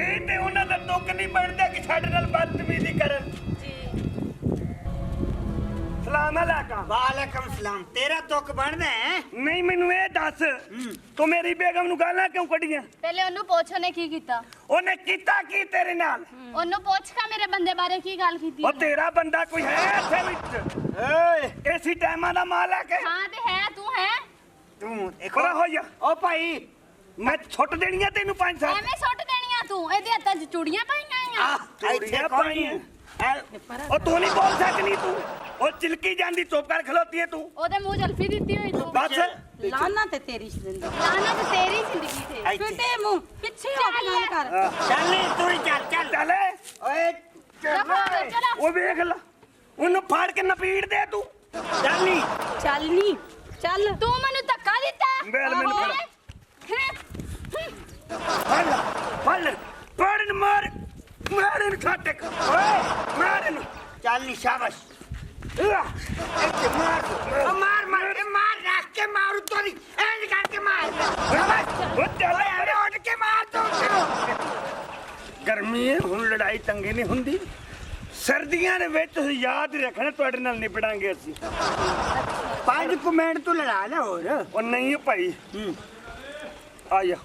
ਇਹ ਤੇ ਉਹਨਾਂ ਦਾ ਤੁੱਕ ਨਹੀਂ ਬਣਦਾ ਕਿ ਸਾਡੇ ਨਾਲ ਬਦਤਮੀਜ਼ੀ ਕਰਨ ਜੀ। ਸਲਾਮ ਅਲੈਕਮ। ਵਾਲੇਕਮ ਸਲਾਮ। ਤੇਰਾ ਤੁੱਕ ਬਣਦਾ ਹੈ? ਨਹੀਂ ਮੈਨੂੰ ਇਹ ਦੱਸ ਤੂੰ ਮੇਰੀ ਬੇਗਮ ਨੂੰ ਗਾਲਾਂ ਕਿਉਂ ਕੱਢੀਆਂ? ਪਹਿਲੇ ਉਹਨੂੰ ਪੁੱਛ ਉਹਨੇ ਕੀ ਕੀਤਾ। ਉਹਨੇ ਕੀਤਾ ਕੀ ਤੇਰੇ ਨਾਲ? ਉਹਨੂੰ ਪੁੱਛ ਕੇ ਮੇਰੇ ਬੰਦੇ ਬਾਰੇ ਕੀ ਗੱਲ ਕੀਤੀ। ਉਹ ਤੇਰਾ ਬੰਦਾ ਕੋਈ ਹੈ ਇੱਥੇ ਵਿੱਚ? ਓਏ ਇਸੀ ਟਾਈਮਾਂ ਦਾ ਮਾਲਕ ਹੈ? ਹਾਂ ਤੇ ਹੈ ਤੂੰ ਹੈ। ਤੂੰ ਇੱਕ ਖੜਾ ਹੋ ਜਾ। ਓ ਭਾਈ ਮੈਂ ਛੁੱਟ ਦੇਣੀਆਂ ਤੈਨੂੰ 5 ਸਾਲ। ਐਵੇਂ ਸੁੱਟ ਦੇਣੀਆਂ ਤੂੰ। ਇਹਦੇ ਹੱਥਾਂ 'ਚ ਚੂੜੀਆਂ ਪਾਈਆਂ ਆ। ਚੂੜੀਆਂ ਪਾਈਆਂ। ਉਹ ਤੂੰ ਨਹੀਂ ਬੋਲ ਸਕਦੀ ਤੂੰ। ਉਹ ਚਿਲਕੀ ਜਾਂਦੀ ਚੁੱਪ ਕਰ ਖਲੋਤੀ ਹੈ ਤੂੰ। ਉਹਦੇ ਮੂੰਹ ਜਲਫੀ ਦਿੱਤੀ ਹੋਈ ਤੂੰ। ਬਸ ਲਾਨਾ ਤੇ ਤੇਰੀ ਜ਼ਿੰਦਗੀ ਲਾਨਾ ਤੇ ਤੇਰੀ ਜ਼ਿੰਦਗੀ ਤੇ। ਫਿੱਟੇ ਮੂੰਹ ਪਿੱਛੇ ਹੋ ਕੇ ਗੱਲ ਕਰ। ਚੱਲ ਨੀ, ਤੂੰ ਹੀ ਚੱਲ ਚੱਲ। ਚੱਲ ਓਏ ਚਲੋ ਚਲੋ। ਉਹ ਵੇਖ ਲੈ ਉਹਨੂੰ ਫਾੜ ਕੇ ਨਪੀੜ ਦੇ ਤੂੰ। ਚੱਲ ਨੀ। ਚੱਲ ਨੀ ਚੱਲ। ਤੂੰ ਮੈਨੂੰ ਧੱਕਾ ਦਿੱਤਾ। ਬੈਲ ਮੈਨੂੰ ਹੈਂ? ਫੜ ਲੈ ਫੜ ਲੈ ਪੜਨ ਮਾਰ ਮਾਰਨ ਖਾਟੇ ਓਏ ਮਾਰਨ। ਚੱਲ ਨੀ, ਸ਼ਾਬਾਸ਼। ਇੱਥੇ ਮਾਰ ਓ ਮਾਰ ਮਾਰ ਕੇ ਮਾਰ, ਰੱਖ ਕੇ ਮਾਰ ਉਤੋਂ ਦੀ ਇੰਜ ਕਰਕੇ ਮਾਰ। ਉਹ ਚੱਲ ਓਏ ਉੱਡ ਕੇ ਮਾਰ ਤੂੰ। ਗਰਮੀ ਹੈ ਹੁਣ ਲੜਾਈ ਚੰਗੀ ਨਹੀਂ ਹੁੰਦੀ। ਸਰਦੀਆਂ ਦੇ ਵਿੱਚ ਤੁਸੀਂ ਯਾਦ ਰੱਖਣਾ ਤੁਹਾਡੇ ਨਾਲ ਨਿਪੜਾਂਗੇ ਅਸੀਂ। 5 ਮਿੰਟ ਤੂੰ ਲੜਾ ਲੈ ਹੋਰ। ਉਹ ਨਹੀਂ ਭਾਈ ਆ ਜਾ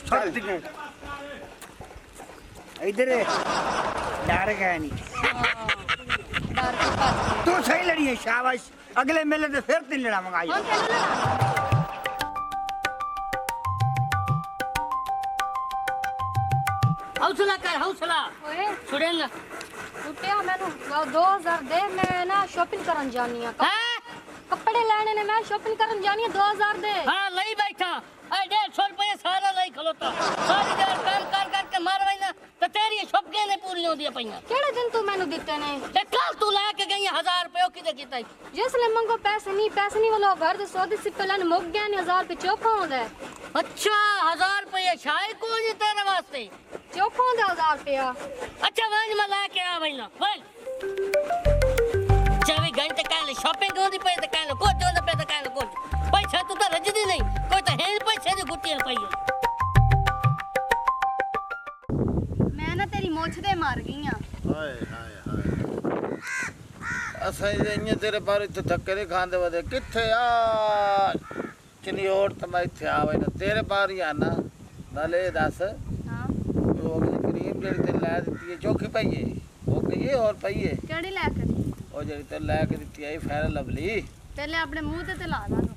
ਸਰਦੀਆਂ ਇਧਰ ਡਰ ਗਿਆ ਨਹੀਂ। ਡਰ ਕੇ ਭੱਜ ਤੂੰ ਸਹੀ ਲੜੀ ਹੈ, ਸ਼ਾਬਾਸ਼। ਅਗਲੇ ਮੇਲੇ ਤੇ ਫਿਰ ਤੈਨੂੰ ਲੜਾਵਾਂਗਾ। ਹੁਣ ਤੈਨੂੰ ਲੜਾ। हौसला कर हौसला ਓਏ छुड़ेगा ਟੁੱਟਿਆ ਮੈਨੂੰ 2000 ਦੇ। ਮੈਂ ਨਾ ਸ਼ਾਪਿੰਗ ਕਰਨ ਜਾਣੀ ਆ। हाँ ਕੱਪੜੇ ਲੈਣੇ ਨੇ। ਮੈਂ ਸ਼ਾਪਿੰਗ ਕਰਨ ਜਾਣੀ ਆ 2000 ਦੇ। हाँ लई बैठा 150 रुपये सारा लई खलोता सारी देर काम कर कर के मार वही ना तो तेरी छुपके ने पूरी होती पईया ਕਿਹੜੇ ਦਿਨ ਤੂੰ ਮੈਨੂੰ ਦਿੱਤੇ ਨੇ? ते कल तू लेके गई 1000 रुपये की देखी ਜਿਸ ਲਈ ਮੰਗੋ ਪੈਸੇ ਨਹੀਂ ਵਾਲੋ ਘਰ ਦੇ ਸੌਦੇ ਸਿੱਪੇ ਲੈਣ ਮੁੱਕ ਗਏ ਨੇ। 1000 ਰੁਪਏ ਚੋਖਾ ਹੁੰਦਾ ਹੈ। अच्छा 1000 रुपये शाय को जी तेरे वास्ते ਚੋਖਾ ਹੁੰਦਾ 1000 रुपया। अच्छा वही मैं लेके आ वही ना वही 24 घंटे कहले शॉपिंग होती पे तो कहले कुछ होता पे तो कहले कुछ पैसा तू तो रजदी नहीं कोई तो है पैसे दी गुट्टियां पई ਮੈਂ ਨਾ ਤੇਰੀ ਮੁੱਛ ਤੇ ਮਰ ਗਈ ਆ। ਹਾਏ ਹਾਏ ਹਾਏ ਅਸਾਂ ਇੰਨੇ ਤੇਰੇ ਬਾਰੇ ਤੇ ਧੱਕੇ ਦੇ ਖਾਂਦੇ ਵਦੇ ਕਿੱਥੇ ਆ ਚਨਿਓੜ ਤੇ ਮੈਂ ਇੱਥੇ ਆਵੇ ਨਾ ਤੇਰੇ ਬਾਰੇ ਹੀ ਆਣਾ ਨਾਲੇ ਦੱਸ ਹਾਂ ਉਹ ਕਰੀਮ ਜਿਹੜੀ ਤੇ ਲੈ ਦਿੱਤੀ ਹੈ ਚੌਕੀ ਪਈਏ ਉਹ ਕਹੀਏ ਹੋਰ ਪਈਏ ਕਿਹੜੀ ਲੈ ਕੇ? ਉਹ ਜਿਹੜੀ ਤੇ ਲੈ ਕੇ ਦਿੱਤੀ ਹੈ ਫੇਰ ਲਵਲੀ ਪਹਿਲੇ ਆਪਣੇ ਮੂੰਹ ਤੇ ਲਾ ਲਾ ਤੂੰ।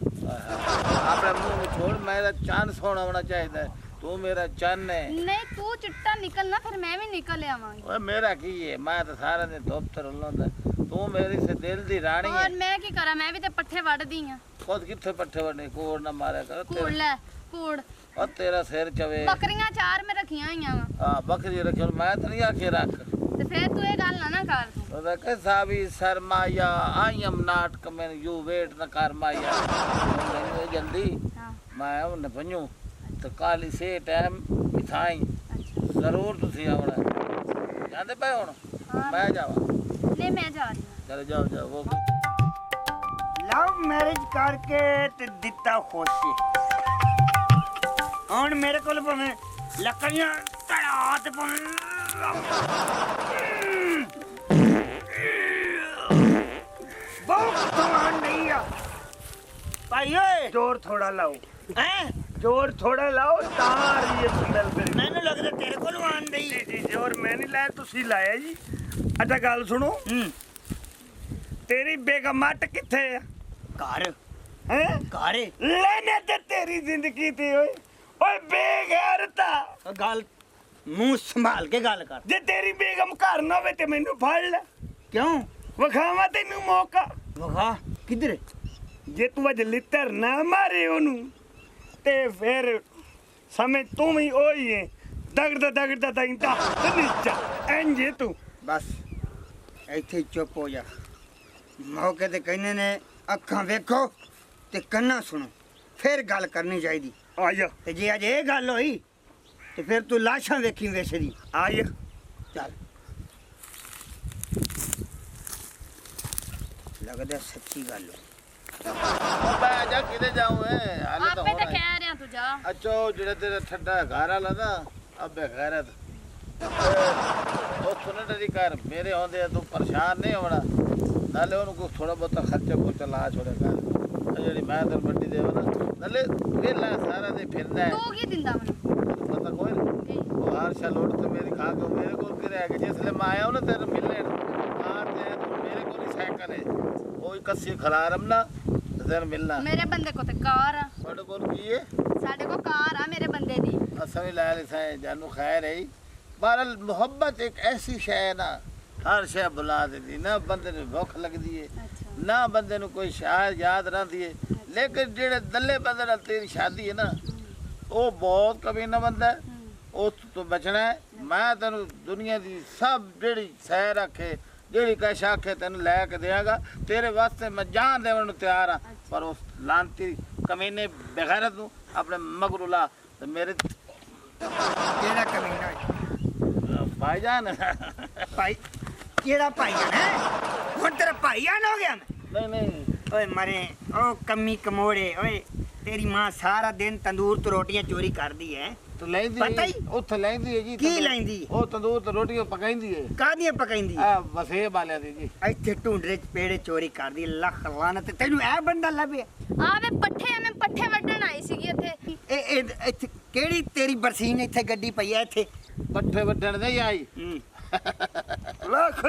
ਆਪਣੇ ਮੂੰਹ ਨੂੰ ਛੋੜ ਮੇਰਾ ਚੰਨ ਸੋਹਣਾ ਹੋਣਾ ਚਾਹੀਦਾ ਹੈ। ਤੂੰ ਮੇਰਾ ਚੰਨ ਹੈ। ਨਹੀਂ ਤੂੰ ਚਿੱਟਾ ਨਿਕਲਣਾ ਫਿਰ ਮੈਂ ਵੀ ਨਿਕਲ ਆਵਾਂਗੀ। ਓਏ ਮੇਰਾ ਕੀ ਹੈ ਮੈਂ ਤਾਂ ਸਾਰਾ ਦਿਨ ਧੁੱਪ ਲਾਉਂਦਾ ਤੂੰ ਮੇਰੀ ਸੇ ਦਿਲ ਦੀ ਰਾਣੀ ਹੈ। ਹੋਰ ਮੈਂ ਕੀ ਕਰਾਂ? ਮੈਂ ਵੀ ਤੇ ਪੱਠੇ ਵੱਢਦੀ ਆ। ਖੁਦ ਕਿੱਥੇ ਪੱਠੇ ਵੜਨੇ ਕੋੜ ਨਾ ਮਾਰਿਆ ਕਰ ਕੂੜ ਲੈ ਕੂੜ। ਉਹ ਤੇਰਾ ਸਿਰ ਚਵੇ ਬੱਕਰੀਆਂ 4 ਮੈਂ ਰੱਖੀਆਂ ਹੋਈਆਂ ਵਾ। ਹਾਂ ਬੱਕਰੀ ਰੱਖਿਓ ਮੈਂ ਤਾਂ ਨਹੀਂ ਆਖੇ ਰੱਖ ਤੇ ਫਿਰ ਤੂੰ ਇਹ ਗੱਲ ਨਾ ਕਰ ਤੂੰ। ਉਹਦਾ ਕੈਸਾ ਵੀ ਸਰਮਾਇਆ I am not common you wait ਨਾ ਕਰ ਮਾਇਆ ਮੈਨੂੰ ਜਲਦੀ ਹਾਂ ਮੈਂ ਉਹ ਨਪਣੂ ਤੇ ਕੱਲ ਇਸੇ ਟਾਈਮ ਇਥਾਈ ਅੱਛਾ ਜ਼ਰੂਰ ਤੁਸੀਂ ਆਉਣਾ ਜਾਂਦੇ ਪਏ ਹੁਣ ਹਾਂ। ਮੈਂ ਜਾਵਾਂ ਨਹੀਂ ਮੈਂ ਜਾ ਰਹੀ ਹਾਂ। ਚਲ ਜਾਓ ਜਾਓ ਉਹ ਲਵ ਮੈਰਿਜ ਕਰਕੇ ਤੇ ਦਿੱਤਾ ਖੁਸ਼ੀ। ਹੁਣ ਮੇਰੇ ਕੋਲ ਭਾਵੇਂ ਲੱਕੜੀਆਂ ਤੜਾ ਤੇ ਬਹੁਤ ਸਮਾਨ ਨਹੀਂ ਆ ਭਾਈ ਓਏ। ਜ਼ੋਰ ਥੋੜਾ ਲਾਓ ਹੈ ਜ਼ੋਰ ਥੋੜਾ ਲਾਓ ਤਾਂ ਆ ਰਹੀ ਹੈ ਸਮੈਲ ਮੇਰੀ। ਮੈਨੂੰ ਲੱਗਦਾ ਤੇਰੇ ਕੋਲ ਆਣ ਜੀ ਡਈ। ਜੀ ਜ਼ੋਰ ਮੈਂ ਨਹੀਂ ਲਾਇਆ ਤੁਸੀਂ ਲਾਇਆ ਜੀ। ਅੱਛਾ ਗੱਲ ਸੁਣੋ ਤੇਰੀ ਬੇਗਮਾਟ ਕਿੱਥੇ ਆ? ਘਰ ਹੈ ਘਰ ਲੈਨੇ ਤੇ ਤੇਰੀ ਜ਼ਿੰਦਗੀ ਤੇ ਓਏ ਓਏ ਬੇਗੈਰਤਾ। ਗੱਲ ਮੂੰਹ ਸੰਭਾਲ ਕੇ ਗੱਲ ਕਰ। ਜੇ ਤੇਰੀ ਬੇਗਮ ਘਰ ਨਾ ਹੋਵੇ ਤੇ ਮੈਨੂੰ ਫੜ ਲੈ ਕਿਉਂ? ਵਿਖਾਵਾਂ ਤੈਨੂੰ ਮੌਕਾ। ਵਖਾ ਕਿੱਧਰ? ਜੇ ਤੂੰ ਅੱਜ ਲਿੱਤਰ ਨਾ ਮਾਰੇ ਉਹਨੂੰ ਤੇ ਫਿਰ ਸਮਝ ਤੂੰ ਵੀ ਉਹੀ ਹੈ ਦਗੜਦਾ ਤਾਂ ਇੰਤਾ ਨੀਚਾ ਇੰਜੇ ਤੂੰ। ਬਸ ਇੱਥੇ ਚੁੱਪ ਹੋ ਜਾ। ਮੌਕੇ ਤੇ ਕਹਿੰਦੇ ਨੇ ਅੱਖਾਂ ਵੇਖੋ ਤੇ ਕੰਨਾਂ ਸੁਣੋ ਫਿਰ ਗੱਲ ਕਰਨੀ ਚਾਹੀਦੀ। ਆ ਜਾ ਤੇ ਜੇ ਅੱਜ ਇਹ ਗੱਲ ਹੋਈ ਤੇ ਫਿਰ ਤੂੰ ਲਾਸ਼ਾਂ ਵੇਖੀ ਵੇਸਦੀ। ਆ ਜਾ ਚੱਲ ਲੱਗਦਾ ਸੱਚੀ ਗੱਲ ਹੋ। ਮੈਂ ਜਾ ਕਿਤੇ ਜਾਉਂ ਹਾਲੇ ਤਾਂ ਆਪੇ ਤਾਂ ਹੋਣਾ ਕਹਿ ਰਿਹਾ ਤੂੰ ਜਾ। ਅੱਛਾ ਉਹ ਜਿਹੜਾ ਤੇਰਾ ਠੱਡਾ ਘਰ ਵਾਲਾ ਨਾ अबे गैरत ਉਹ ਸੁਣ ਡਰੀ ਕਰ ਮੇਰੇ ਆਉਂਦੇ ਤੂੰ ਪਰੇਸ਼ਾਨ ਨਹੀਂ ਹੋਣਾ ਨਾਲੇ ਉਹਨੂੰ ਕੋਈ ਥੋੜਾ ਬਹੁਤਾ ਖਰਚਾ ਖੁਰਚਾ ਲਾ ਛੋੜਿਆ ਕਰ ਆਹ ਜਿਹੜੀ ਮੈਂ ਤੈਨੂੰ ਵੱਡੀ ਦੇਵਾਂ ਨਾ ਨਾਲੇ ਵੇਲਾ ਸਾਰਾ ਦੇ ਫਿਰਦਾ ਹੈ ਤੂੰ ਕੀ ਦਿੰਦਾ ਮੈਨੂੰ ਪਤਾ ਕੋਈ ਨਹੀਂ ਉਹ ਹਰ ਸ਼ਾ ਲੋੜ ਤੇ ਮੇਰੀ ਖਾ ਕੇ ਮੇਰੇ ਕੋਲ ਕਿਰਿਆ ਕਿ ਜਿਸਲੇ ਮੈਂ ਆਇਆ ਨਾ ਤੇਰੇ ਮਿਲਣੇ ਆ ਤੇ ਮੇਰੇ ਕੋਲ ਹੀ ਸਾਈਕਲ ਹੈ ਉਹ ਹੀ ਕੱਸੀ ਖਲਾਰਮ ਨਾ ਤੇਰੇ ਮਿਲਣਾ ਮੇਰੇ ਬੰਦੇ ਕੋ ਤੇ ਕਾਰ ਆ ਤੁਹਾਡੇ ਕੋਲ ਕੀ ਹੈ ਸਾਡੇ ਕੋ ਕਾਰ ਆ ਮੇਰੇ ਬੰਦੇ ਦੀ ਅਸਾਂ ਵੀ ਲੈ ਲਿਆ ਜਾਨੂ ਖੈਰ ਹੈ बहरहाल मोहब्बत एक ऐसी शय है ना हर शय बुला देती ना बंदे ने भुख लगती है ना बंदे ने कोई शायर याद रहती है लेकिन जेड़े दल्ले बंदे नाल तेरी शादी है ना वो बहुत कमीना बंदा है उस तो बचना है मैं तेन दुनिया की सब जेड़ी सैर रखे जेड़ी कैश आखे तेन लैके देगा तेरे वास्ते मैं जान देवन तैयार हाँ पर उस लानती कमीने बेगैरत नूं अपने मगरू ला ते मेरे ਕਿਹੜਾ ਕਮੀਨਾ ਓਏ? भाईजान ਭਾਈ ਕਿਹੜਾ ਭਾਈਜਾਨ ਹੈ ਹੁਣ ਤੇਰਾ ਭਾਈਜਾਨ ਹੋ ਗਿਆ ਮੈਂ नहीं नहीं ਓਏ ਮਰੇ ਉਹ ਕਮੀ ਕਮੋੜੇ ਓਏ ਤੇਰੀ ਮਾਂ ਸਾਰਾ ਦਿਨ ਤੰਦੂਰ ਤੋਂ ਰੋਟੀਆਂ ਚੋਰੀ ਕਰਦੀ ਹੈ तो लेंदी पता ही? उत्थे लेंदी है जी ਕੀ ਲੈਂਦੀ ਉਹ ਤੰਦੂਰ ਤੇ ਰੋਟੀਆਂ ਪਕਾਈਂਦੀ ਹੈ ਕਾਹਦੀਆਂ ਪਕਾਈਂਦੀ ਆ ਵਸੇ ਵਾਲਿਆਂ ਦੀ ਜੀ ਇੱਥੇ ਢੂੰਡਰੇ ਚ ਪੇੜੇ ਚੋਰੀ ਕਰਦੀ ਲੱਖ ਲਾਨਤ ਤੈਨੂੰ ਇਹ ਬੰਦਾ ਲੱਭਿਆ ਆਵੇ ਪੱਠੇ ਮੈਂ ਪੱਠੇ ਵੱਢਣ ਆਈ ਸੀਗੀ ਇੱਥੇ ਇਹ ਇੱਥੇ ਕਿਹੜੀ ਤੇਰੀ ਬਰਸੀਨ ਇੱਥੇ ਗੱਡੀ ਪਈ ਐ ਇੱਥੇ ਪੱਠੇ ਵੱਢਣ ਦੇ ਆਈ ਲੱਖ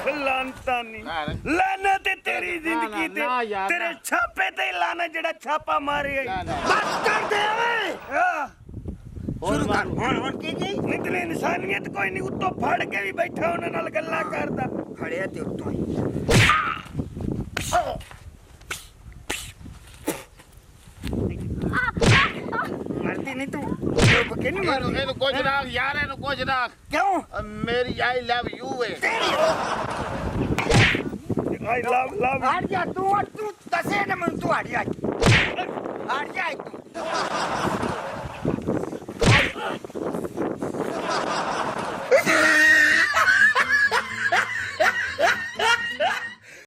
ਲਾਂਤਾਂ ਨੀ ਲਾਨਾ ਤੇ ਤੇਰੀ ਜ਼ਿੰਦਗੀ ਤੇ ਨਾ ਯਾਰ, ਤੇਰੇ ਨਾ। ਛਾਪੇ ਤੇ ਲਾਨਾ ਜਿਹੜਾ ਛਾਪਾ ਮਾਰਿਆ ਨਾ, ਨਾ। ਬਸ ਕਰ ਦੇ ਓਏ ਆਹ, ਸ਼ੁਰੂ ਕਰ ਹੁਣ ਕੀ ਕੀ ਨਿਕਲੀ ਇਨਸਾਨੀਅਤ ਕੋਈ ਨਹੀਂ ਉੱਤੋਂ ਫੜ ਕੇ ਵੀ ਬੈਠਾ ਉਹਨਾਂ ਨਾਲ ਗੱਲਾਂ ਕਰਦਾ ਖੜਿਆ ਤੇ ਉੱਤੋਂ ਹੀ ਮਰਦੀ ਨਹੀਂ ਤੂੰ ਚੁੱਪ ਕੇ ਨਹੀਂ ਮਰਦੀ ਇਹਨੂੰ ਕੁਝ ਨਾ ਯਾਰ ਇਹਨੂੰ ਕੁਝ ਨਾ ਕਿਉਂ ਮੇਰੀ ਆਈ ਲਵ ਯੂ ਹੈ ਆਈ ਲਵ ਹਟ ਜਾ ਤੂੰ ਦੱਸੇ ਨਾ ਮੈਨੂੰ ਤੂੰ ਹਟ ਜਾ ਤੂੰ